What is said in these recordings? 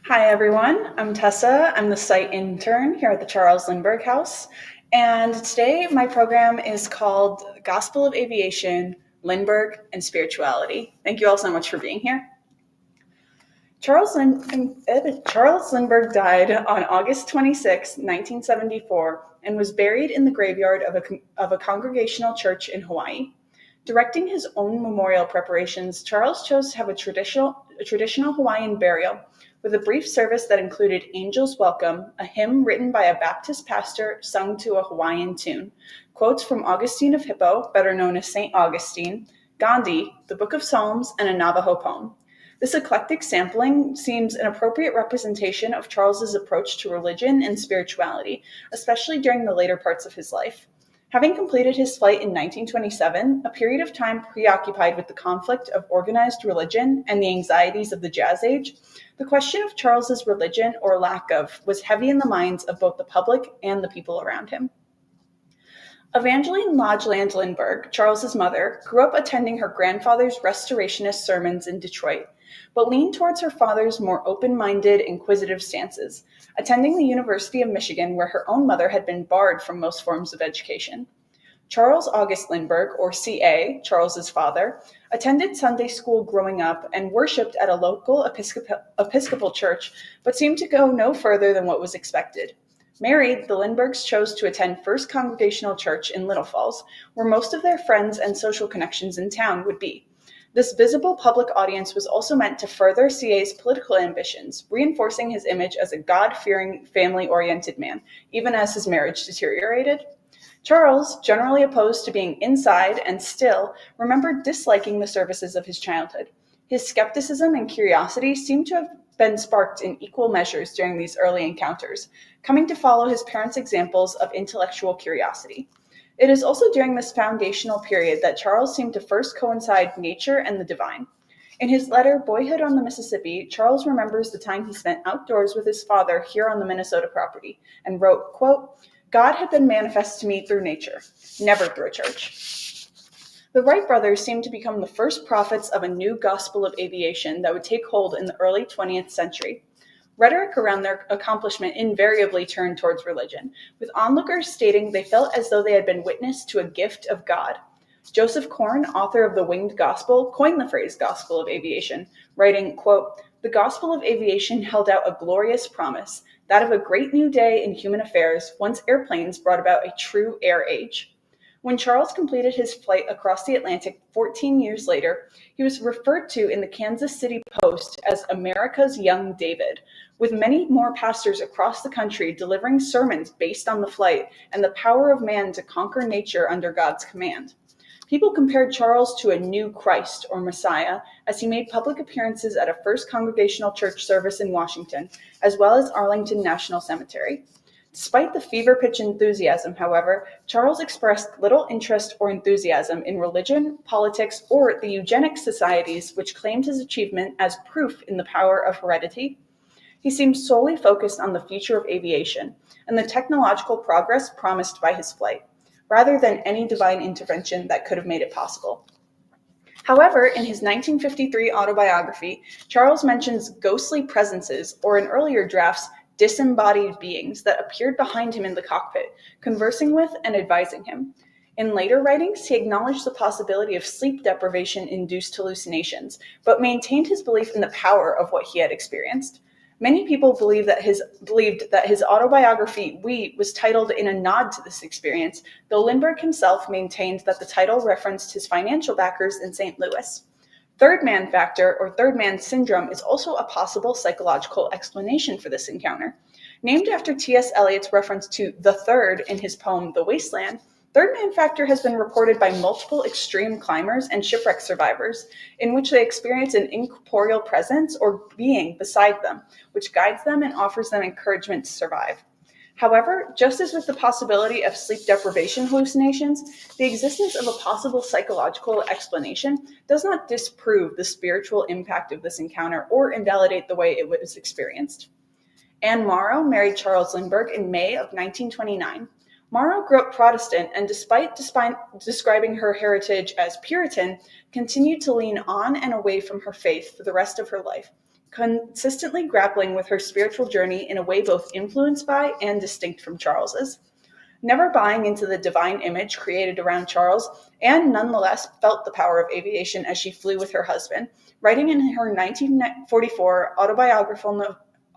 Hi, everyone. I'm Tessa. I'm the site intern here at the Charles Lindbergh House. And today, my program is called Gospel of Aviation, Lindbergh, and Spirituality. Thank you all so much for being here. Charles Lindbergh died on August 26, 1974, and was buried in the graveyard of a congregational church in Hawaii. Directing his own memorial preparations, Charles chose to have a traditional Hawaiian burial with a brief service that included Angel's Welcome, a hymn written by a Baptist pastor sung to a Hawaiian tune, quotes from Augustine of Hippo, better known as St. Augustine, Gandhi, the Book of Psalms, and a Navajo poem. This eclectic sampling seems an appropriate representation of Charles's approach to religion and spirituality, especially during the later parts of his life. Having completed his flight in 1927, a period of time preoccupied with the conflict of organized religion and the anxieties of the Jazz Age, the question of Charles's religion, or lack of, was heavy in the minds of both the public and the people around him. Evangeline Lodgeland Lindbergh, Charles's mother, grew up attending her grandfather's restorationist sermons in Detroit, but leaned towards her father's more open-minded, inquisitive stances, attending the University of Michigan, where her own mother had been barred from most forms of education. Charles August Lindbergh, or C.A., Charles's father, attended Sunday school growing up and worshipped at a local Episcopal church, but seemed to go no further than what was expected. Married, the Lindberghs chose to attend First Congregational Church in Little Falls, where most of their friends and social connections in town would be. This visible public audience was also meant to further CA's political ambitions, reinforcing his image as a God-fearing, family-oriented man, even as his marriage deteriorated. Charles, generally opposed to being inside and still, remembered disliking the services of his childhood. His skepticism and curiosity seem to have been sparked in equal measures during these early encounters, coming to follow his parents' examples of intellectual curiosity. It is also during this foundational period that Charles seemed to first coincide nature and the divine. In his letter, Boyhood on the Mississippi, Charles remembers the time he spent outdoors with his father here on the Minnesota property, and wrote, quote, "God had been manifest to me through nature, never through a church." The Wright brothers seemed to become the first prophets of a new gospel of aviation that would take hold in the early 20th century. Rhetoric around their accomplishment invariably turned towards religion, with onlookers stating they felt as though they had been witness to a gift of God. Joseph Korn, author of The Winged Gospel, coined the phrase gospel of aviation, writing, quote, "The gospel of aviation held out a glorious promise, that of a great new day in human affairs, once airplanes brought about a true air age." When Charles completed his flight across the Atlantic 14 years later, he was referred to in the Kansas City Post as America's Young David, with many more pastors across the country delivering sermons based on the flight and the power of man to conquer nature under God's command. People compared Charles to a new Christ or Messiah as he made public appearances at a First Congregational Church service in Washington, as well as Arlington National Cemetery. Despite the fever-pitch enthusiasm, however, Charles expressed little interest or enthusiasm in religion, politics, or the eugenics societies which claimed his achievement as proof in the power of heredity. He seemed solely focused on the future of aviation and the technological progress promised by his flight, rather than any divine intervention that could have made it possible. However, in his 1953 autobiography, Charles mentions ghostly presences, or in earlier drafts, disembodied beings that appeared behind him in the cockpit, conversing with and advising him. In later writings, he acknowledged the possibility of sleep deprivation-induced hallucinations, but maintained his belief in the power of what he had experienced. Many people believed that his autobiography, We, was titled in a nod to this experience, though Lindbergh himself maintained that the title referenced his financial backers in St. Louis. Third man factor, or third man syndrome, is also a possible psychological explanation for this encounter. Named after T.S. Eliot's reference to the third in his poem The Wasteland, third man factor has been reported by multiple extreme climbers and shipwreck survivors, in which they experience an incorporeal presence or being beside them, which guides them and offers them encouragement to survive. However, just as with the possibility of sleep deprivation hallucinations, the existence of a possible psychological explanation does not disprove the spiritual impact of this encounter or invalidate the way it was experienced. Anne Morrow married Charles Lindbergh in May of 1929. Morrow grew up Protestant and, despite describing her heritage as Puritan, continued to lean on and away from her faith for the rest of her life, consistently grappling with her spiritual journey in a way both influenced by and distinct from Charles's. Never buying into the divine image created around Charles, Anne nonetheless felt the power of aviation as she flew with her husband, writing in her 1944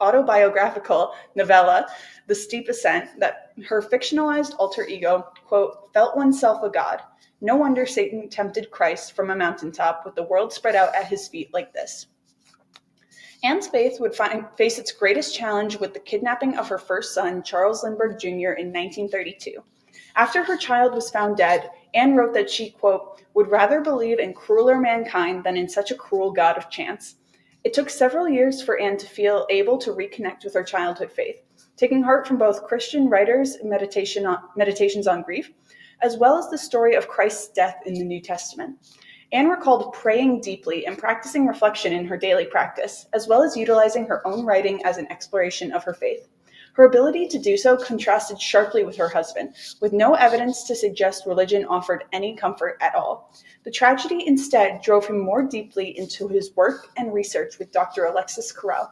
autobiographical novella, The Steep Ascent, that her fictionalized alter ego, quote, felt oneself a god. No wonder Satan tempted Christ from a mountaintop with the world spread out at his feet like this. Anne's faith would face its greatest challenge with the kidnapping of her first son, Charles Lindbergh Jr., in 1932. After her child was found dead, Anne wrote that she, quote, would rather believe in crueler mankind than in such a cruel god of chance. It took several years for Anne to feel able to reconnect with her childhood faith, taking heart from both Christian writers' meditations on grief, as well as the story of Christ's death in the New Testament. Anne recalled praying deeply and practicing reflection in her daily practice, as well as utilizing her own writing as an exploration of her faith. Her ability to do so contrasted sharply with her husband, with no evidence to suggest religion offered any comfort at all. The tragedy instead drove him more deeply into his work and research with Dr. Alexis Carrel.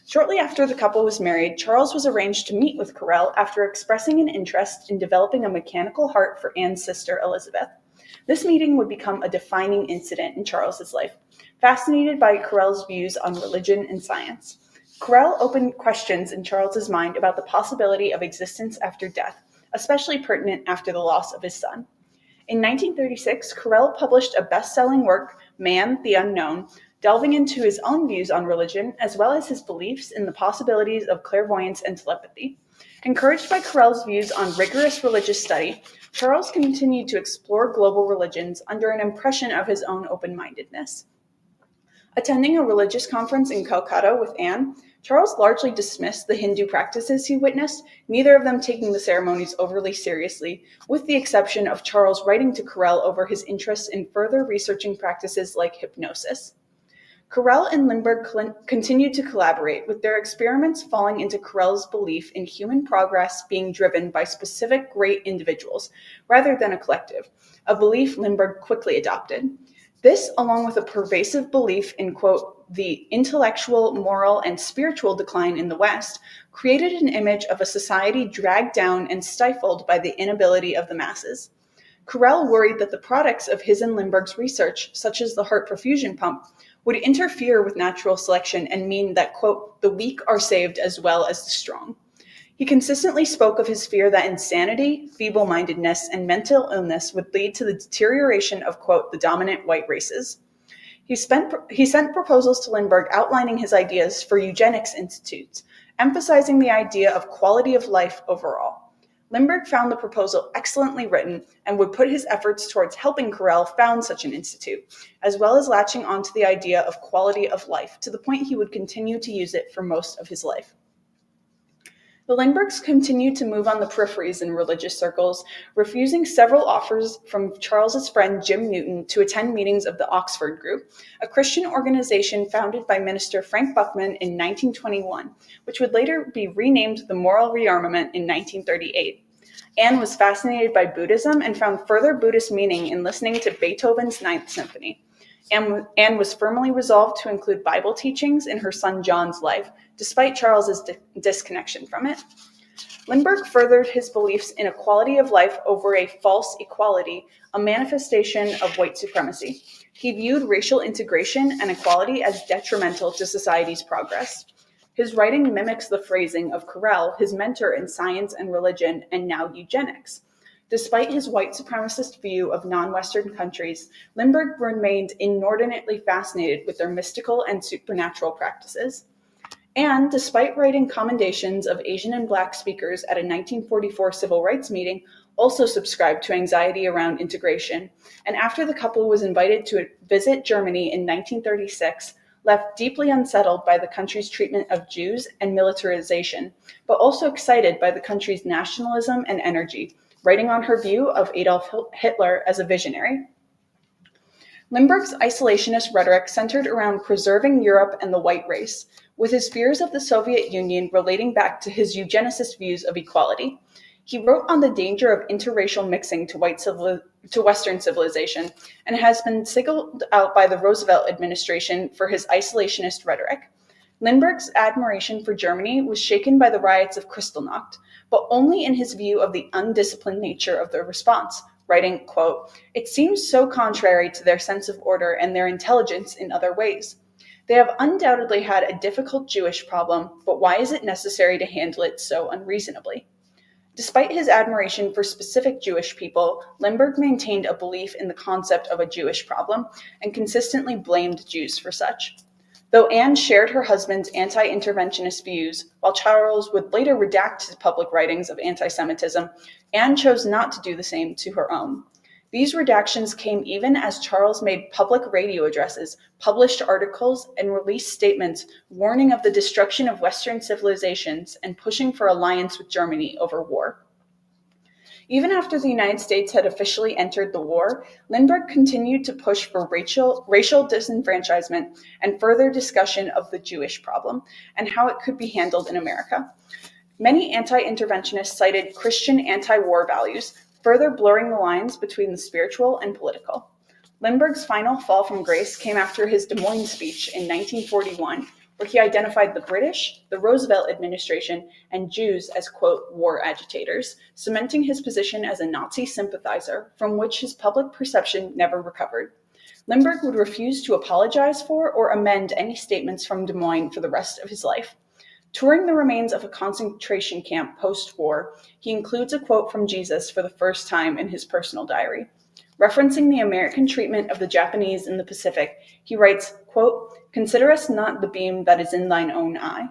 Shortly after the couple was married, Charles was arranged to meet with Carrel after expressing an interest in developing a mechanical heart for Anne's sister Elizabeth. This meeting would become a defining incident in Charles's life. Fascinated by Carrel's views on religion and science, Carrel opened questions in Charles's mind about the possibility of existence after death, especially pertinent after the loss of his son. In 1936, Carrel published a best-selling work, Man, the Unknown, delving into his own views on religion, as well as his beliefs in the possibilities of clairvoyance and telepathy. Encouraged by Carrel's views on rigorous religious study, Charles continued to explore global religions under an impression of his own open-mindedness. Attending a religious conference in Calcutta with Anne, Charles largely dismissed the Hindu practices he witnessed, neither of them taking the ceremonies overly seriously, with the exception of Charles writing to Carrel over his interest in further researching practices like hypnosis. Carrel and Lindbergh continued to collaborate, with their experiments falling into Carrel's belief in human progress being driven by specific great individuals, rather than a collective, a belief Lindbergh quickly adopted. This, along with a pervasive belief in, quote, the intellectual, moral, and spiritual decline in the West, created an image of a society dragged down and stifled by the inability of the masses. Carrel worried that the products of his and Lindbergh's research, such as the heart perfusion pump, would interfere with natural selection and mean that, quote, the weak are saved as well as the strong. He consistently spoke of his fear that insanity, feeble-mindedness, and mental illness would lead to the deterioration of, quote, the dominant white races. He sent proposals to Lindbergh outlining his ideas for eugenics institutes, emphasizing the idea of quality of life overall. Lindbergh found the proposal excellently written and would put his efforts towards helping Carrel found such an institute, as well as latching onto the idea of quality of life to the point he would continue to use it for most of his life. The Lindberghs continued to move on the peripheries in religious circles, refusing several offers from Charles's friend Jim Newton to attend meetings of the Oxford Group, a Christian organization founded by Minister Frank Buckman in 1921, which would later be renamed the Moral Rearmament in 1938. Anne was fascinated by Buddhism and found further Buddhist meaning in listening to Beethoven's Ninth Symphony. Anne was firmly resolved to include Bible teachings in her son John's life, despite Charles's disconnection from it. Lindbergh furthered his beliefs in a quality of life over a false equality, a manifestation of white supremacy. He viewed racial integration and equality as detrimental to society's progress. His writing mimics the phrasing of Carrel, his mentor in science and religion, and now eugenics. Despite his white supremacist view of non-Western countries, Lindbergh remained inordinately fascinated with their mystical and supernatural practices. And, despite writing commendations of Asian and Black speakers at a 1944 civil rights meeting, also subscribed to anxiety around integration, and after the couple was invited to visit Germany in 1936, left deeply unsettled by the country's treatment of Jews and militarization, but also excited by the country's nationalism and energy, writing on her view of Adolf Hitler as a visionary. Lindbergh's isolationist rhetoric centered around preserving Europe and the white race, with his fears of the Soviet Union relating back to his eugenicist views of equality. He wrote on the danger of interracial mixing to Western civilization, and has been singled out by the Roosevelt administration for his isolationist rhetoric. Lindbergh's admiration for Germany was shaken by the riots of Kristallnacht, but only in his view of the undisciplined nature of the response, writing, quote, "It seems so contrary to their sense of order and their intelligence in other ways. They have undoubtedly had a difficult Jewish problem, but why is it necessary to handle it so unreasonably?" Despite his admiration for specific Jewish people, Lindbergh maintained a belief in the concept of a Jewish problem and consistently blamed Jews for such. Though Anne shared her husband's anti-interventionist views, while Charles would later redact his public writings of anti-Semitism, Anne chose not to do the same to her own. These redactions came even as Charles made public radio addresses, published articles, and released statements warning of the destruction of Western civilizations and pushing for alliance with Germany over war. Even after the United States had officially entered the war, Lindbergh continued to push for racial disenfranchisement and further discussion of the Jewish problem and how it could be handled in America. Many anti-interventionists cited Christian anti-war values, further blurring the lines between the spiritual and political. Lindbergh's final fall from grace came after his Des Moines speech in 1941, where he identified the British, the Roosevelt administration, and Jews as, quote, war agitators, cementing his position as a Nazi sympathizer from which his public perception never recovered. Lindbergh would refuse to apologize for or amend any statements from Des Moines for the rest of his life. Touring the remains of a concentration camp post-war, he includes a quote from Jesus for the first time in his personal diary. Referencing the American treatment of the Japanese in the Pacific, he writes, quote, "Consider us not the beam that is in thine own eye."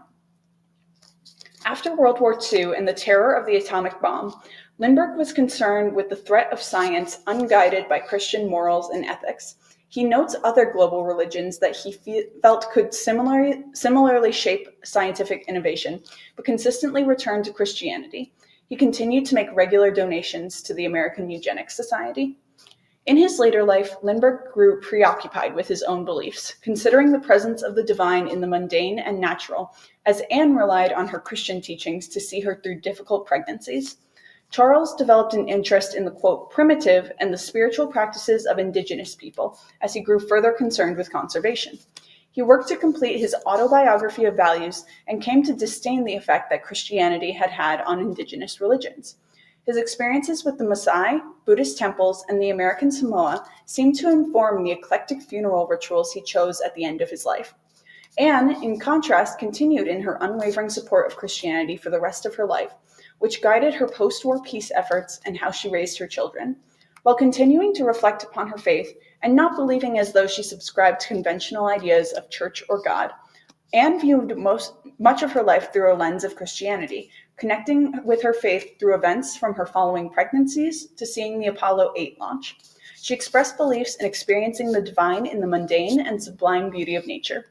After World War II and the terror of the atomic bomb, Lindbergh was concerned with the threat of science unguided by Christian morals and ethics. He notes other global religions that he felt could similarly shape scientific innovation, but consistently returned to Christianity. He continued to make regular donations to the American Eugenics Society. In his later life, Lindbergh grew preoccupied with his own beliefs, considering the presence of the divine in the mundane and natural, as Anne relied on her Christian teachings to see her through difficult pregnancies. Charles developed an interest in the, quote, primitive and the spiritual practices of indigenous people as he grew further concerned with conservation. He worked to complete his autobiography of values and came to disdain the effect that Christianity had had on indigenous religions. His experiences with the Maasai, Buddhist temples, and the American Samoa seemed to inform the eclectic funeral rituals he chose at the end of his life. Anne, in contrast, continued in her unwavering support of Christianity for the rest of her life, which guided her post-war peace efforts and how she raised her children. While continuing to reflect upon her faith and not believing as though she subscribed to conventional ideas of church or God, Anne viewed much of her life through a lens of Christianity, connecting with her faith through events from her following pregnancies to seeing the Apollo 8 launch. She expressed beliefs in experiencing the divine in the mundane and sublime beauty of nature.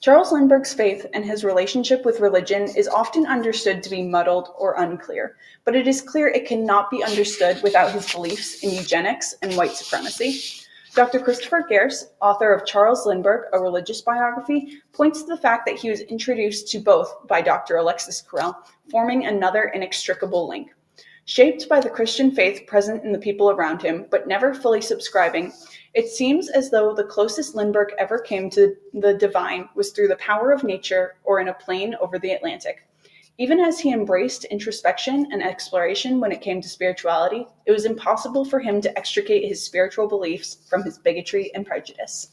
Charles Lindbergh's faith and his relationship with religion is often understood to be muddled or unclear, but it is clear it cannot be understood without his beliefs in eugenics and white supremacy. Dr. Christopher Gerst, author of Charles Lindbergh, A Religious Biography, points to the fact that he was introduced to both by Dr. Alexis Carrel, forming another inextricable link. Shaped by the Christian faith present in the people around him, but never fully subscribing, it seems as though the closest Lindbergh ever came to the divine was through the power of nature or in a plane over the Atlantic. Even as he embraced introspection and exploration when it came to spirituality, it was impossible for him to extricate his spiritual beliefs from his bigotry and prejudice.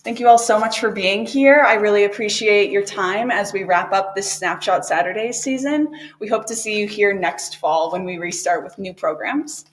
Thank you all so much for being here. I really appreciate your time as we wrap up this Snapshot Saturdays season. We hope to see you here next fall when we restart with new programs.